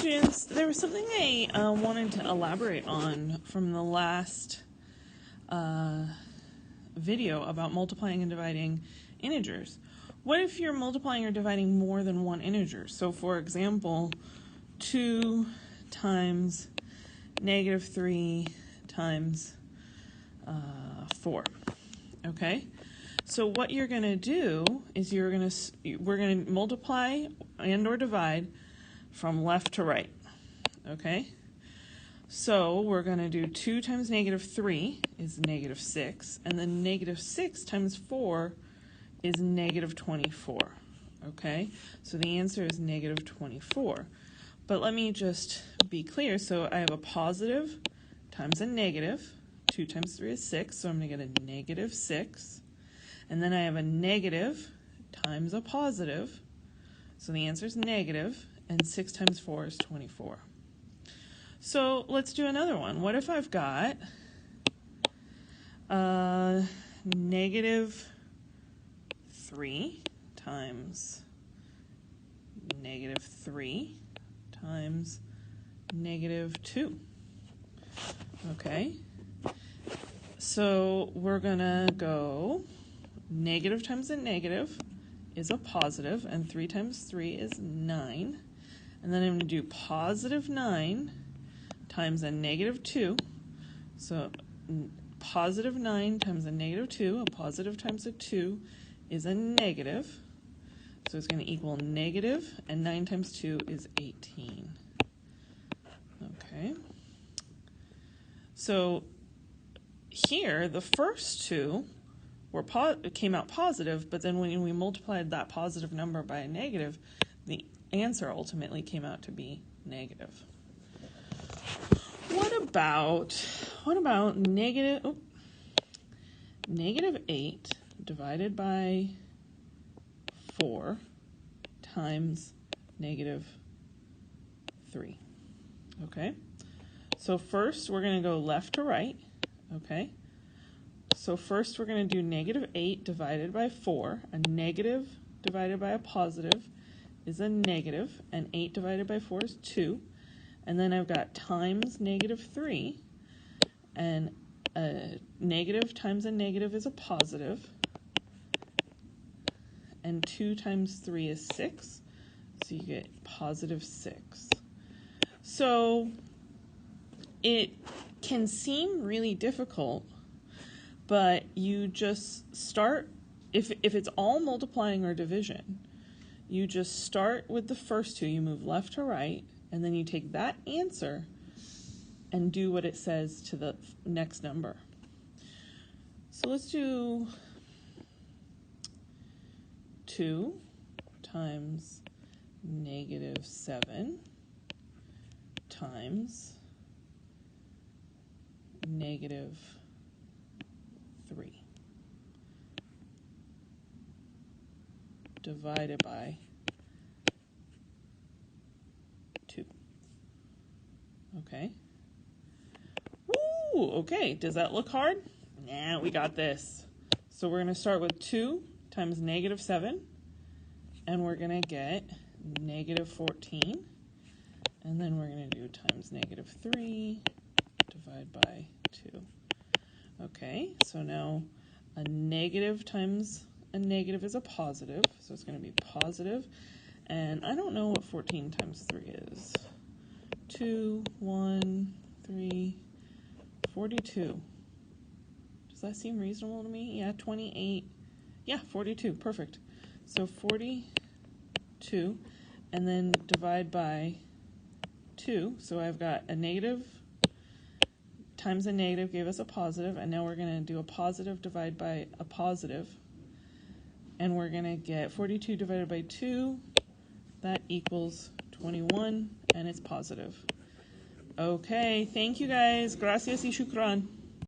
Students, there was something I wanted to elaborate on from the last video about multiplying and dividing integers. What if you're multiplying or dividing more than one integer? So for example, 2 times negative 3 times 4. Okay? So what you're going to do is we're going to multiply and or divide from left to right. Okay? So we're going to do 2 times negative 3 is negative 6, and then negative 6 times 4 is negative 24. Okay? So the answer is negative 24. But let me just be clear. So I have a positive times a negative. 2 times 3 is 6, so I'm going to get a negative 6. And then I have a negative times a positive. So the answer is negative, and 6 times 4 is 24. So let's do another one. What if I've got negative 3 times negative 3 times negative 2? Okay. So we're going to go negative times a negative is a positive, and 3 times 3 is 9. And then I'm going to do positive 9 times a negative 2. So positive 9 times a negative 2, a positive times a 2 is a negative. So it's going to equal negative, and 9 times 2 is 18. Okay. So here, the first two came out positive, but then when we multiplied that positive number by a negative, the answer ultimately came out to be negative. What about negative 8 divided by 4 times negative 3? Okay, so first we're going to go left to right. Okay, so first we're going to do negative 8 divided by 4. A negative divided by a positive is a negative, and 8 divided by 4 is 2. And then I've got times negative 3, and a negative times a negative is a positive, and 2 times 3 is 6, so you get positive 6. So it can seem really difficult, but you just start, if it's all multiplying or division, you just start with the first two, you move left to right, and then you take that answer and do what it says to the next number. So let's do 2 times negative 7 times negative 3 divided by 2. Okay. Woo! Okay, does that look hard? Nah, we got this. So we're going to start with 2 times negative 7, and we're going to get negative 14. And then we're going to do times negative 3 divided by 2. Okay, so now a negative times a negative is a positive, so it's going to be positive. And I don't know what 14 times 3 is. 2, 1, 3, 42. Does that seem reasonable to me? Yeah, 28. Yeah, 42. Perfect. So 42, and then divide by 2. So I've got a negative times a negative gave us a positive, and now we're going to do a positive divide by a positive. And we're going to get 42 divided by 2. That equals 21, and it's positive. Okay, thank you guys. Gracias y shukran.